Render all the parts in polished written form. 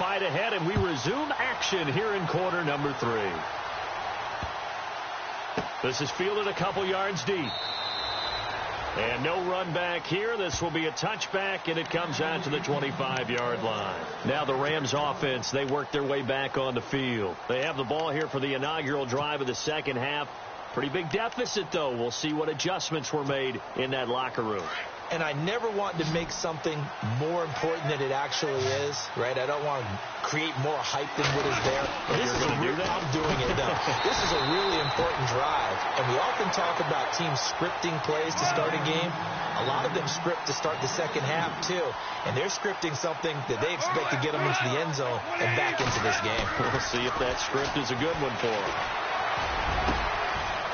fight ahead, and we resume action here in quarter number 3. This is fielded a couple yards deep. And no run back here. This will be a touchback, and it comes out to the 25-yard line. Now the Rams offense, they work their way back on the field. They have the ball here for the inaugural drive of the second half. Pretty big deficit, though. We'll see what adjustments were made in that locker room. And I never want to make something more important than it actually is, right? I don't want to create more hype than what is there. This is I'm doing it, though. This is a really important drive. And we often talk about teams scripting plays to start a game. A lot of them script to start the second half, too. And they're scripting something that they expect to get them into the end zone and back into this game. We'll see if that script is a good one for them.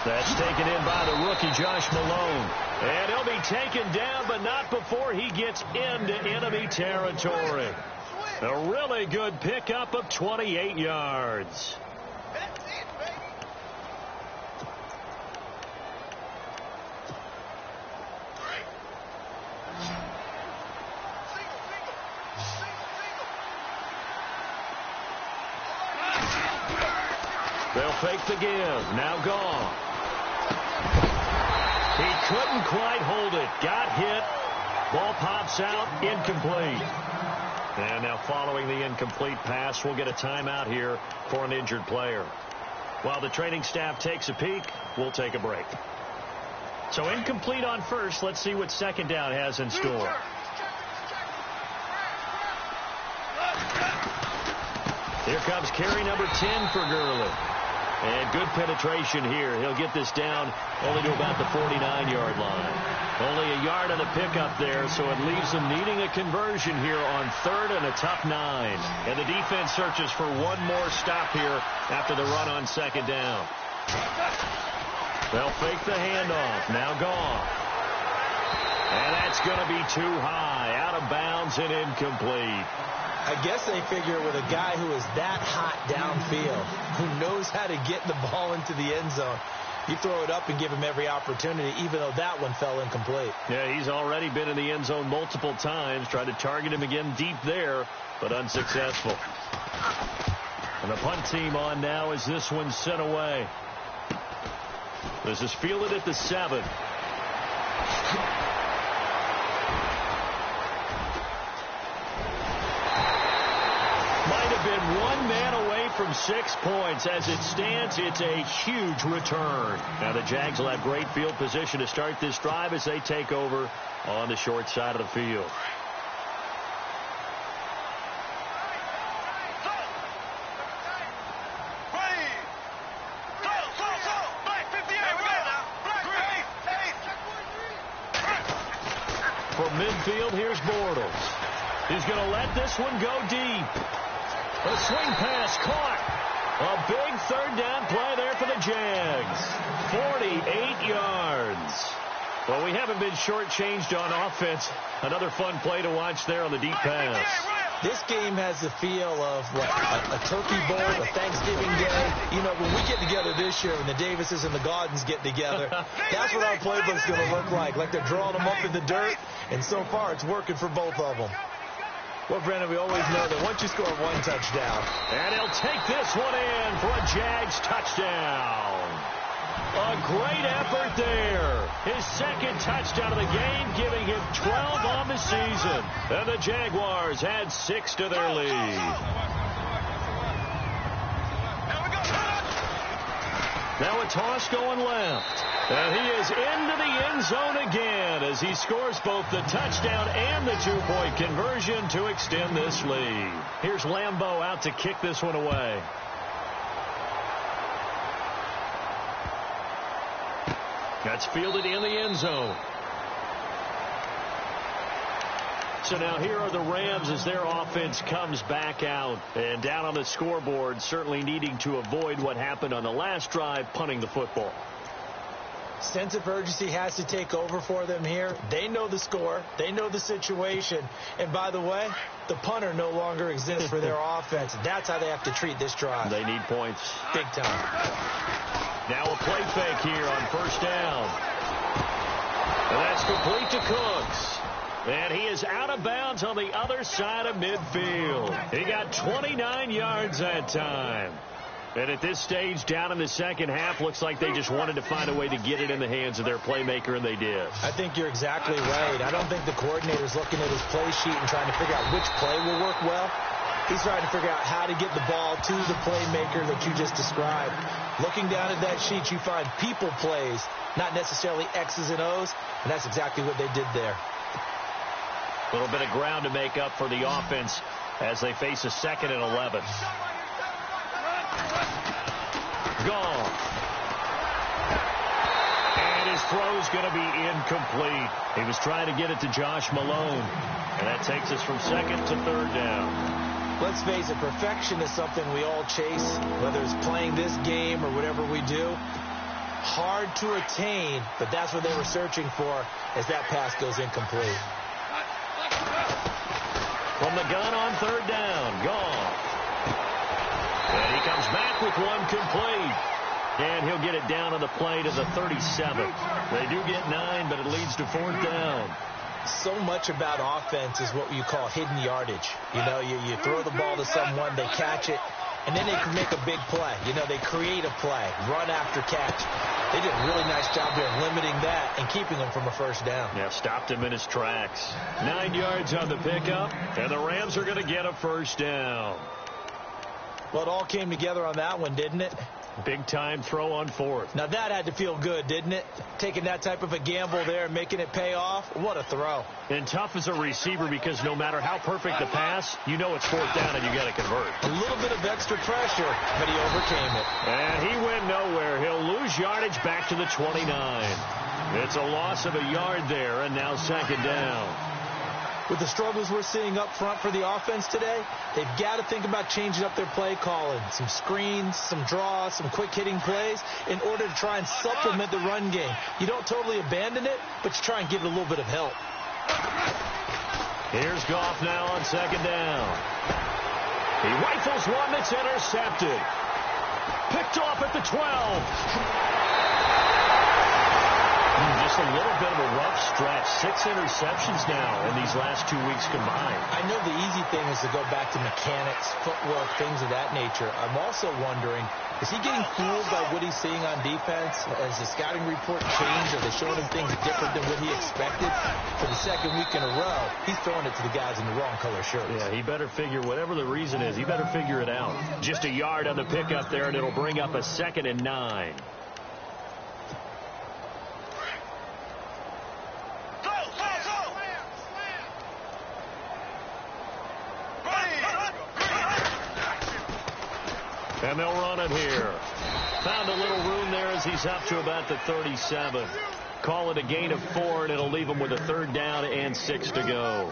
That's taken in by the rookie, Josh Malone. And he'll be taken down, but not before he gets into enemy territory. A really good pickup of 28 yards. They'll fake the give. Now gone. He couldn't quite hold it. Got hit. Ball pops out. Incomplete. And now following the incomplete pass, we'll get a timeout here for an injured player. While the training staff takes a peek, we'll take a break. So incomplete on first. Let's see what second down has in store. Here comes carry number 10 for Gurley. And good penetration here. He'll get this down only to about the 49-yard line. Only a yard on the pickup there, so it leaves them needing a conversion here on third and a tough 9. And the defense searches for one more stop here after the run on second down. They'll fake the handoff. Now gone. And that's going to be too high. Out of bounds and incomplete. I guess they figure with a guy who is that hot downfield, who knows how to get the ball into the end zone, you throw it up and give him every opportunity, even though that one fell incomplete. Yeah, he's already been in the end zone multiple times. Tried to target him again deep there, but unsuccessful. And the punt team on now as this one's sent away. This is fielded at the 7. Been one man away from 6 points. As it stands, it's a huge return. Now the Jags will have great field position to start this drive as they take over on the short side of the field. From midfield, here's Bortles. He's going to let this one go deep. A swing pass caught. A big third down play there for the Jags. 48 yards. Well, we haven't been shortchanged on offense. Another fun play to watch there on the deep pass. This game has the feel of a turkey bowl, a Thanksgiving day. You know, when we get together this year, when the Davises and the Gaudens get together, that's what our playbook's going to look like. Like they're drawing them up in the dirt, and so far it's working for both of them. Well, Brandon, we always know that once you score one touchdown. And he'll take this one in for a Jags touchdown. A great effort there. His second touchdown of the game, giving him 12 on the season. And the Jaguars add 6 to their lead. Now a toss going left. And he is into the end zone again as he scores both the touchdown and the 2-point conversion to extend this lead. Here's Lambeau out to kick this one away. That's fielded in the end zone. So now here are the Rams as their offense comes back out. And down on the scoreboard, certainly needing to avoid what happened on the last drive, punting the football. Sense of urgency has to take over for them here. They know the score. They know the situation. And by the way, the punter no longer exists for their offense. That's how they have to treat this drive. They need points. Big time. Now a play fake here on first down. And that's complete to Cooks. And he is out of bounds on the other side of midfield. He got 29 yards that time. And at this stage, down in the second half, looks like they just wanted to find a way to get it in the hands of their playmaker, and they did. I think you're exactly right. I don't think the coordinator's looking at his play sheet and trying to figure out which play will work well. He's trying to figure out how to get the ball to the playmaker that you just described. Looking down at that sheet, you find people plays, not necessarily X's and O's, and that's exactly what they did there. A little bit of ground to make up for the offense as they face a 2nd and 11. Gone. And his throw's going to be incomplete. He was trying to get it to Josh Malone. And that takes us from 2nd to 3rd down. Let's face it, perfection is something we all chase, whether it's playing this game or whatever we do. Hard to attain, but that's what they were searching for as that pass goes incomplete. From the gun on 3rd down. Gone. And he comes back with one complete. And he'll get it down on the play to the 37th. They do get 9, but it leads to 4th down. So much about offense is what you call hidden yardage. You know, you throw the ball to someone, they catch it, and then they can make a big play. You know, they create a play, run after catch. They did a really nice job there limiting that and keeping him from a 1st down. Yeah, stopped him in his tracks. 9 yards on the pickup, and the Rams are going to get a 1st down. Well, it all came together on that one, didn't it? Big-time throw on 4th. Now, that had to feel good, didn't it? Taking that type of a gamble there and making it pay off. What a throw. And tough as a receiver because no matter how perfect the pass, you know it's 4th down and you got to convert. A little bit of extra pressure, but he overcame it. And he went nowhere. He'll lose yardage back to the 29. It's a loss of a yard there, and now 2nd down. With the struggles we're seeing up front for the offense today, they've got to think about changing up their play calling. Some screens, some draws, some quick-hitting plays in order to try and supplement the run game. You don't totally abandon it, but you try and give it a little bit of help. Here's Goff now on 2nd down. He rifles one that's intercepted. Picked off at the 12. Just a little bit of a rough stretch. 6 interceptions now in these last 2 weeks combined. I know the easy thing is to go back to mechanics, footwork, things of that nature. I'm also wondering, is he getting fooled by what he's seeing on defense? Has the scouting report changed? Are they showing him things different than what he expected? For the 2nd week in a row, he's throwing it to the guys in the wrong color shirts. Yeah, he better figure, whatever the reason is, he better figure it out. Just a yard on the pickup there, and it'll bring up a 2nd and 9. And they'll run it here. Found a little room there as he's up to about the 37. Call it a gain of 4, and it'll leave him with a 3rd down and 6 to go.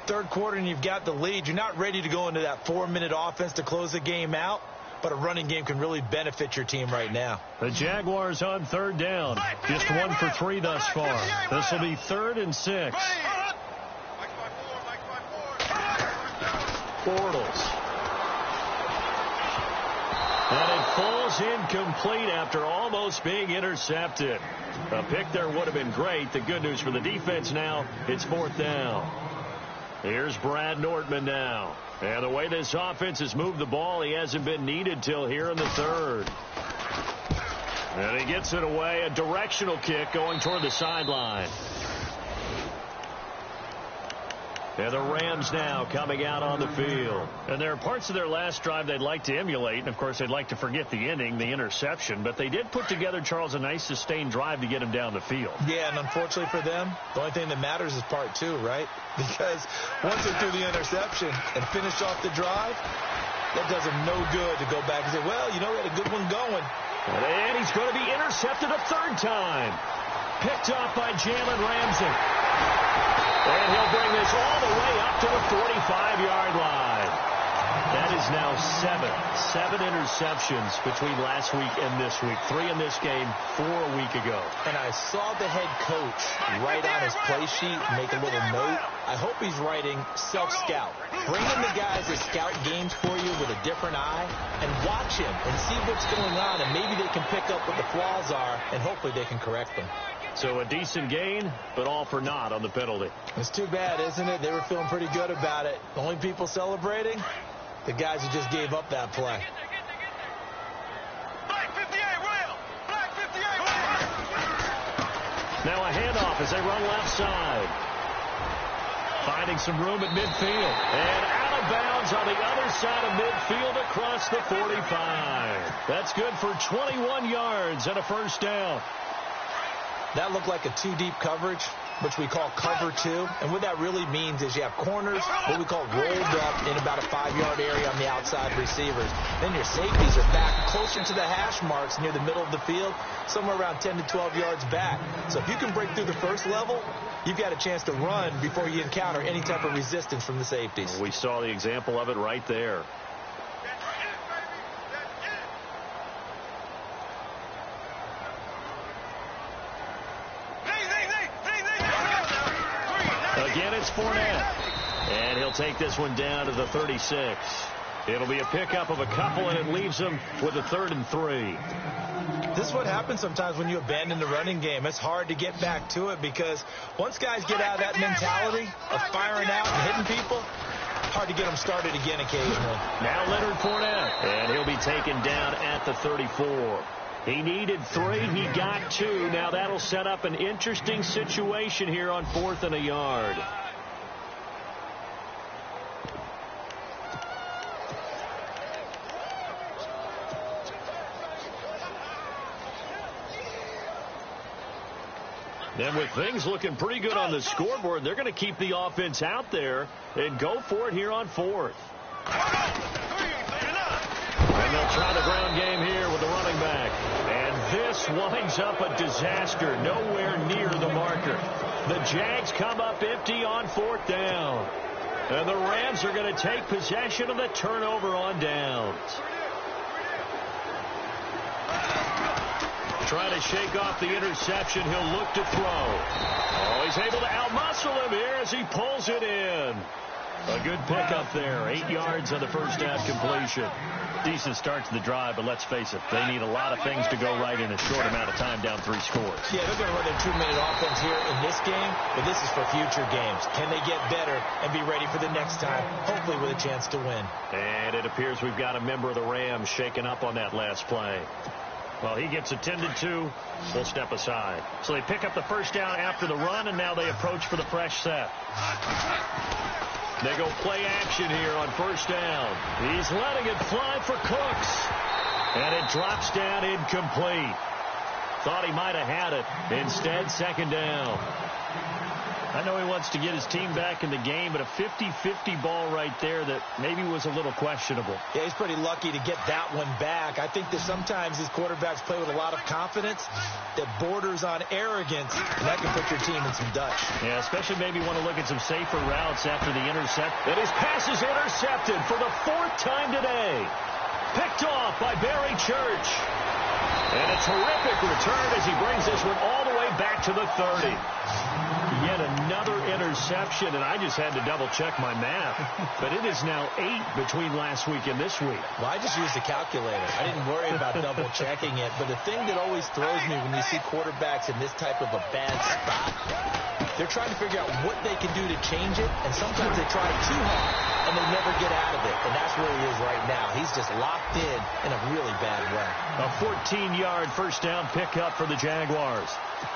3rd quarter, and you've got the lead. You're not ready to go into that 4-minute offense to close the game out, but a running game can really benefit your team right now. The Jaguars on 3rd down. Just 1 for 3 thus far. This will be 3rd and 6. Bortles. And it falls incomplete after almost being intercepted. A pick there would have been great. The good news for the defense now, it's 4th down. Here's Brad Nortman now. And the way this offense has moved the ball, he hasn't been needed till here in the 3rd. And he gets it away. A directional kick going toward the sideline. And the Rams now coming out on the field. And there are parts of their last drive they'd like to emulate. And, of course, they'd like to forget the ending, the interception. But they did put together, Charles, a nice sustained drive to get him down the field. Yeah, and unfortunately for them, the only thing that matters is part 2, right? Because once they threw the interception and finished off the drive, that does them no good to go back and say, well, you know, we had a good one going. And he's going to be intercepted a 3rd time. Picked off by Jalen Ramsey. And he'll bring this all the way up to the 45-yard line. That is now 7 interceptions between last week and this week. 3 in this game, 4 a week ago. And I saw the head coach write on his play sheet, make a little note. I hope he's writing self-scout. Bring in the guys that scout games for you with a different eye and watch him and see what's going on, and maybe they can pick up what the flaws are, and hopefully they can correct them. So a decent gain, but all for naught on the penalty. It's too bad, isn't it? They were feeling pretty good about it. The only people celebrating, the guys who just gave up that play. Now a handoff as they run left side. Finding some room at midfield. And out of bounds on the other side of midfield across the 45. That's good for 21 yards and a first down. That looked like a two-deep coverage, which we call cover two. And what that really means is you have corners, what we call rolled up in about a 5-yard area on the outside receivers. Then your safeties are back closer to the hash marks near the middle of the field, somewhere around 10 to 12 yards back. So if you can break through the first level, you've got a chance to run before you encounter any type of resistance from the safeties. We saw the example of it right there. Again, it's Fournette. And he'll take this one down to the 36. It'll be a pickup of a couple, and it leaves them with a 3rd and 3. This is what happens sometimes when you abandon the running game. It's hard to get back to it because once guys get out of that mentality of firing out and hitting people, hard to get them started again occasionally. Now Leonard Fournette, and he'll be taken down at the 34. He needed 3. He got 2. Now that'll set up an interesting situation here on 4th and a yard. And with things looking pretty good on the scoreboard, they're going to keep the offense out there and go for it here on 4th. And they'll try the ground game here with the running back. And this winds up a disaster, nowhere near the marker. The Jags come up empty on 4th down. And the Rams are going to take possession of the turnover on downs. Trying to shake off the interception. He'll look to throw. Oh, he's able to outmuscle him here as he pulls it in. A good pickup there. 8 yards on the first down completion. Decent start to the drive, but let's face it, they need a lot of things to go right in a short amount of time, down 3 scores. Yeah, they're going to run their 2-minute offense here in this game, but this is for future games. Can they get better and be ready for the next time, hopefully with a chance to win? And it appears we've got a member of the Rams shaken up on that last play. Well, he gets attended to. We'll step aside. So they pick up the first down after the run, and now they approach for the fresh set. They go play action here on first down. He's letting it fly for Cooks. And it drops down incomplete. Thought he might have had it. Instead, second down. I know he wants to get his team back in the game, but a 50-50 ball right there that maybe was a little questionable. Yeah, he's pretty lucky to get that one back. I think that sometimes these quarterbacks play with a lot of confidence that borders on arrogance, and that can put your team in some Dutch. Yeah, especially maybe want to look at some safer routes after the intercept. And his pass is intercepted for the 4th time today. Picked off by Barry Church. And a terrific return as he brings this one all the way back to the 30. Yet another interception, and I just had to double-check my math. But it is now 8 between last week and this week. Well, I just used the calculator. I didn't worry about double-checking it. But the thing that always throws me when you see quarterbacks in this type of a bad spot, they're trying to figure out what they can do to change it, and sometimes they try too hard, and they never get out of it. And that's where he is right now. He's just locked in a really bad way. A 14-yard first down pickup for the Jaguars.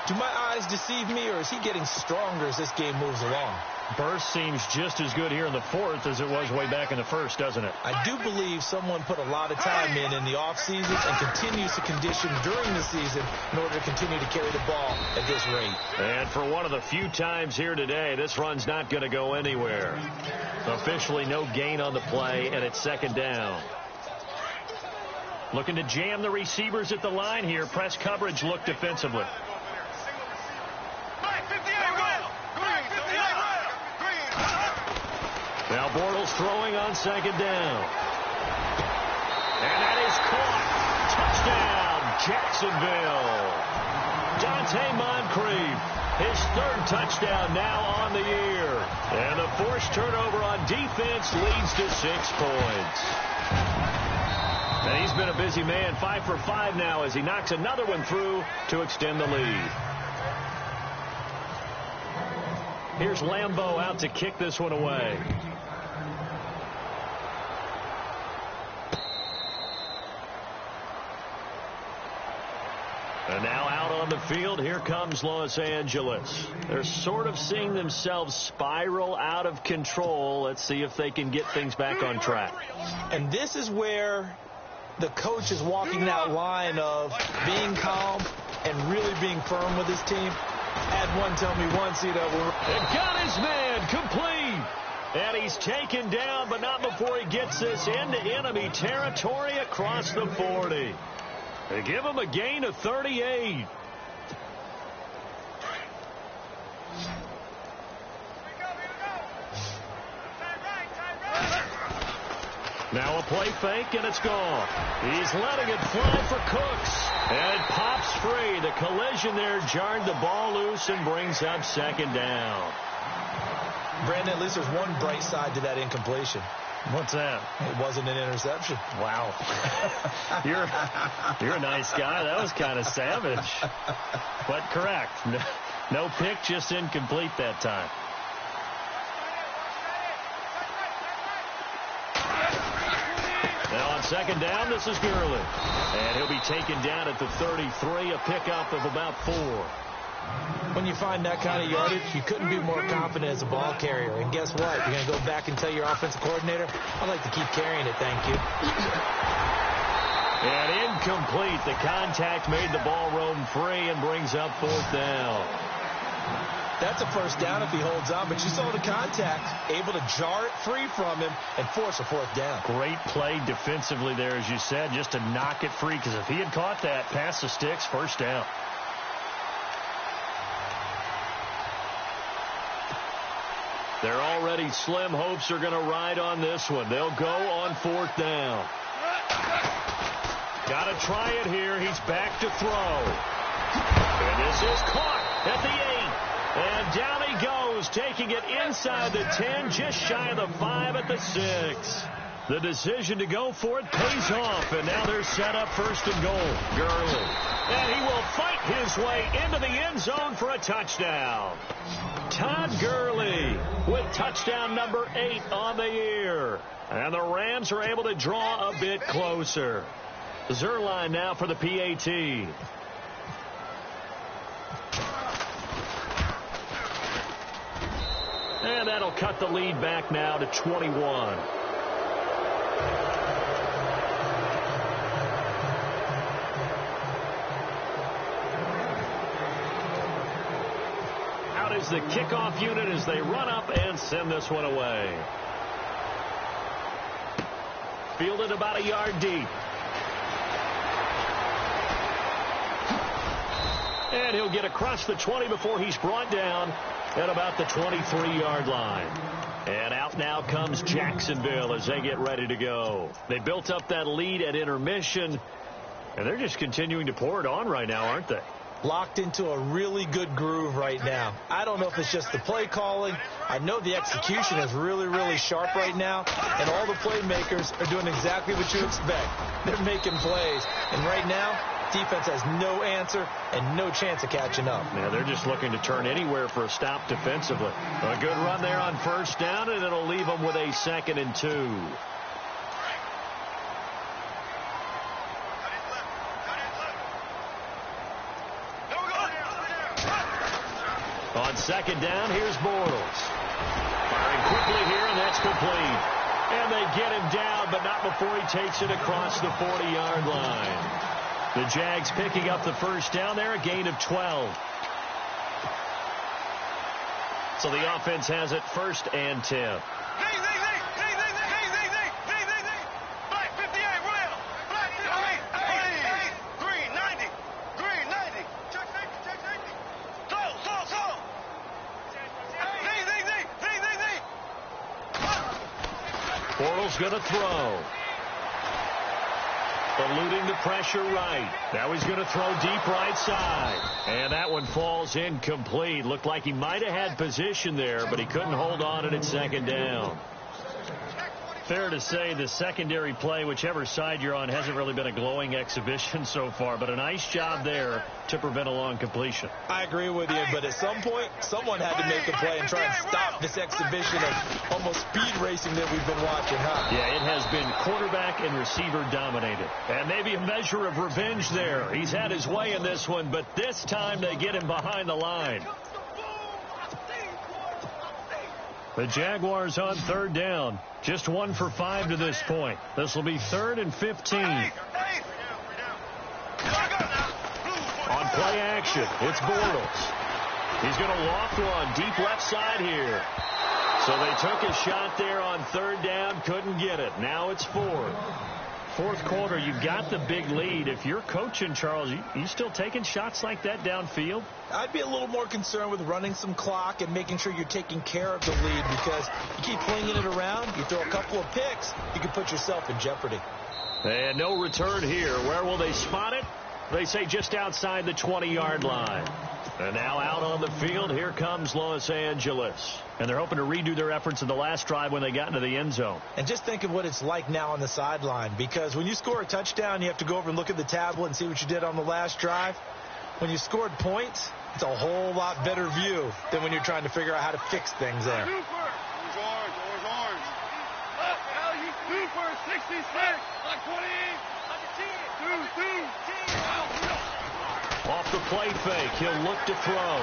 Do my eyes deceive me, or is he getting stronger as this game moves along? Burst seems just as good here in the 4th as it was way back in the 1st, doesn't it? I do believe someone put a lot of time in the offseason and continues to condition during the season in order to continue to carry the ball at this rate. And for one of the few times here today, this run's not going to go anywhere. Officially no gain on the play, and it's second down. Looking to jam the receivers at the line here. Press coverage look defensively. Now Bortles throwing on second down. And that is caught. Touchdown, Jacksonville. Dante Moncrief, his 3rd touchdown now on the year. And the forced turnover on defense leads to 6 points. And he's been a busy man, 5 for 5 now as he knocks another one through to extend the lead. Here's Lambeau out to kick this one away. And now out on the field, here comes Los Angeles. They're sort of seeing themselves spiral out of control. Let's see if they can get things back on track. And this is where the coach is walking that line of being calm and really being firm with his team. Had one tell me once, and got his man complete. And he's taken down, but not before he gets this into enemy territory across the 40. They give him a gain of 38. Now a play fake, and it's gone. He's letting it fly for Cooks. And it pops free. The collision there jarred the ball loose and brings up second down. Brandon, at least there's one bright side to that incompletion. What's that? It wasn't an interception. Wow. You're a nice guy. That was kind of savage. But correct. No pick, just incomplete that time. Now on second down, this is Gurley. And he'll be taken down at the 33, a pickup of about 4. When you find that kind of yardage, you couldn't be more confident as a ball carrier. And guess what? You're going to go back and tell your offensive coordinator, I'd like to keep carrying it, thank you. And incomplete. The contact made the ball roam free and brings up 4th down. That's a first down if he holds on, but you saw the contact, able to jar it free from him and force a 4th down. Great play defensively there, as you said, just to knock it free, because if he had caught that, past the sticks, first down. They're already slim hopes are going to ride on this one. They'll go on 4th down. Got to try it here. He's back to throw. And this is caught at the 8. And down he goes, taking it inside the 10, just shy of the 5 at the 6. The decision to go for it pays off, and now they're set up 1st and goal. Gurley. And he will fight his way into the end zone for a touchdown. Todd Gurley with touchdown number 8 on the year. And the Rams are able to draw a bit closer. Zerline now for the PAT. And that'll cut the lead back now to 21. Out is the kickoff unit as they run up and send this one away. Fielded about a yard deep. And he'll get across the 20 before he's brought down at about the 23-yard line. And out now comes Jacksonville as they get ready to go. They built up that lead at intermission, and they're just continuing to pour it on right now, aren't they? Locked into a really good groove right now. I don't know if it's just the play calling. I know the execution is really, really sharp right now, and all the playmakers are doing exactly what you expect. They're making plays, and right now, defense has no answer and no chance of catching up. Yeah, they're just looking to turn anywhere for a stop defensively. A good run there on 1st down, and it'll leave them with a 2nd and 2. On 2nd down, here's Bortles. Firing quickly here, and that's complete. And they get him down, but not before he takes it across the 40-yard line. The Jags picking up the 1st down there, a gain of 12. So the offense has it 1st and 10. Bortles going to throw. Eluding the pressure right. Now he's going to throw deep right side. And that one falls incomplete. Looked like he might have had position there, but he couldn't hold on at 2nd down. fair to say the secondary play, whichever side you're on, hasn't really been a glowing exhibition so far, but a nice job there to prevent a long completion. I agree with you, but at some point, someone had to make a play and try and stop this exhibition of almost speed racing that we've been watching, huh? Yeah, it has been quarterback and receiver dominated. And maybe a measure of revenge there. He's had his way in this one, but this time they get him behind the line. The Jaguars on third down. Just 1 for 5 to this point. This will be 3rd and 15. On play action, it's Bortles. He's going to loft one deep left side here. So they took a shot there on third down, couldn't get it. Now it's 4th. Fourth quarter, you've got the big lead. If you're coaching, Charles, you still taking shots like that downfield? I'd be a little more concerned with running some clock and making sure you're taking care of the lead, because you keep flinging it around, you throw a couple of picks, you can put yourself in jeopardy. And no return here. Where will they spot it? They say just outside the 20-yard line. And now out on the field, here comes Los Angeles. And they're hoping to redo their efforts in the last drive when they got into the end zone. And just think of what it's like now on the sideline, because when you score a touchdown, you have to go over and look at the tablet and see what you did on the last drive. When you scored points, it's a whole lot better view than when you're trying to figure out how to fix things there. Orange. 66, like 28, 2. Off the play fake, he'll look to throw.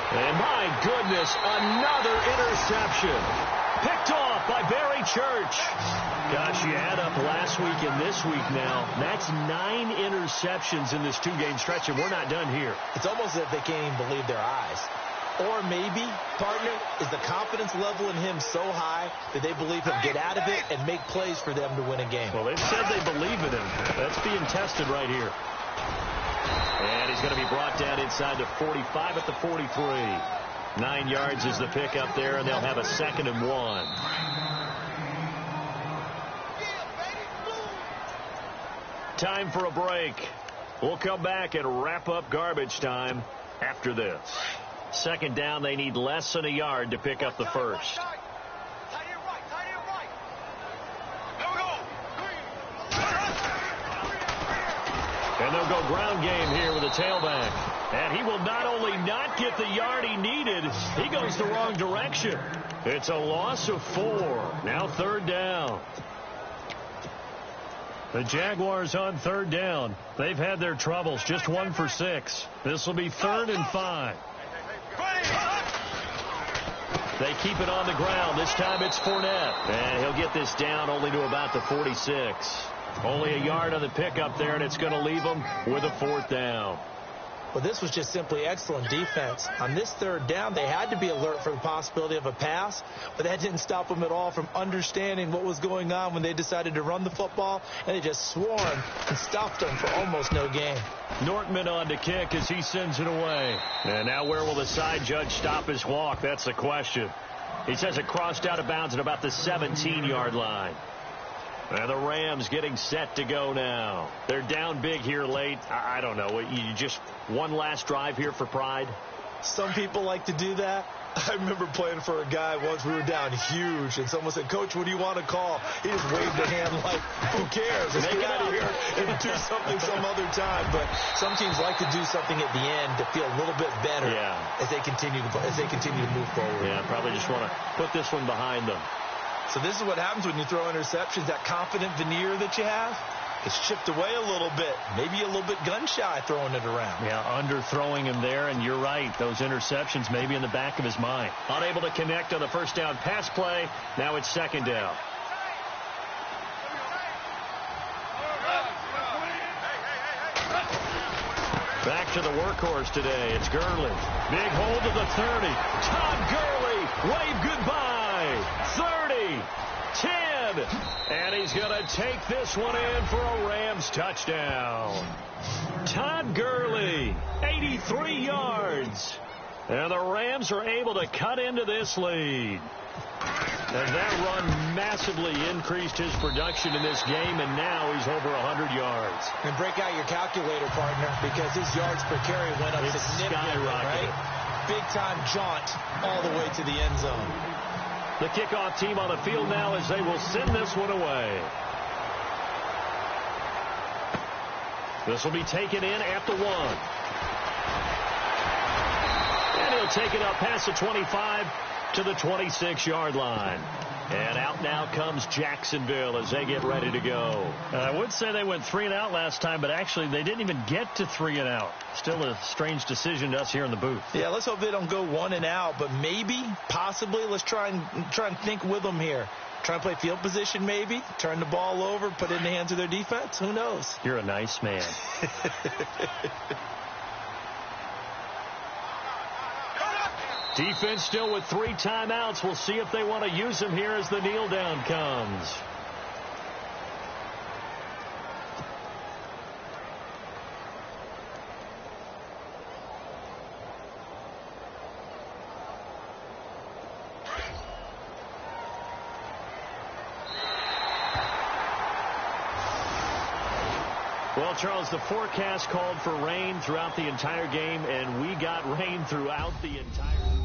And my goodness, another interception. Picked off by Barry Church. Gosh, you add up last week and this week now. That's 9 interceptions in this 2-game stretch, and we're not done here. It's almost as if they can't even believe their eyes. Or maybe, partner, is the confidence level in him so high that they believe he'll get out of it and make plays for them to win a game. Well, they've said they believe in him. That's being tested right here. And he's going to be brought down inside the 45 at the 43. 9 yards is the pick up there, and they'll have a 2nd and 1. Time for a break. We'll come back and wrap up garbage time after this. 2nd down, they need less than a yard to pick up the first. And they'll go ground game here with a tailback. And he will not only not get the yard he needed, he goes the wrong direction. It's a loss of 4. Now 3rd down. The Jaguars on 3rd down. They've had their troubles. Just 1 for 6. This will be 3rd and 5. They keep it on the ground. This time it's Fournette. And he'll get this down only to about the 46. Only a yard on the pickup there, and it's going to leave them with a 4th down. Well, this was just simply excellent defense. On this 3rd down, they had to be alert for the possibility of a pass, but that didn't stop them at all from understanding what was going on when they decided to run the football, and they just swarmed and stopped them for almost no gain. Nortman on to kick as he sends it away. And now where will the side judge stop his walk? That's the question. He says it crossed out of bounds at about the 17-yard line. And the Rams getting set to go now. They're down big here late. I don't know. You just one last drive here for pride? Some people like to do that. I remember playing for a guy once. We were down huge, and someone said, "Coach, what do you want to call?" He just waved a hand like, "Who cares? Let's get out of here and do something some other time." But some teams like to do something at the end to feel a little bit better as they continue to move forward. Yeah, probably just want to put this one behind them. So this is what happens when you throw interceptions. That confident veneer that you have gets chipped away a little bit. Maybe a little bit gun-shy throwing it around. Yeah, under-throwing him there, and you're right. Those interceptions maybe in the back of his mind. Unable to connect on the first down pass play. Now it's 2nd down. Back to the workhorse today. It's Gurley. Big hold to the 30. Todd Gurley, wave goodbye. 30, 10, and he's going to take this one in for a Rams touchdown. Todd Gurley, 83 yards. And the Rams are able to cut into this lead. And that run massively increased his production in this game, and now he's over 100 yards. And break out your calculator, partner, because his yards per carry went up significantly, right? Big-time jaunt all the way to the end zone. The kickoff team on the field now as they will send this one away. This will be taken in at the 1. And he'll take it up past the 25 to the 26-yard line. And out now comes Jacksonville as they get ready to go. I would say they went 3 and out last time, but actually they didn't even get to 3 and out. Still a strange decision to us here in the booth. Yeah, let's hope they don't go 1 and out, but maybe, possibly, let's try and think with them here. Try and play field position maybe, turn the ball over, put it in the hands of their defense. Who knows? You're a nice man. Defense still with 3 timeouts. We'll see if they want to use them here as the kneel down comes. Well, Charles, the forecast called for rain throughout the entire game, and we got rain throughout the entire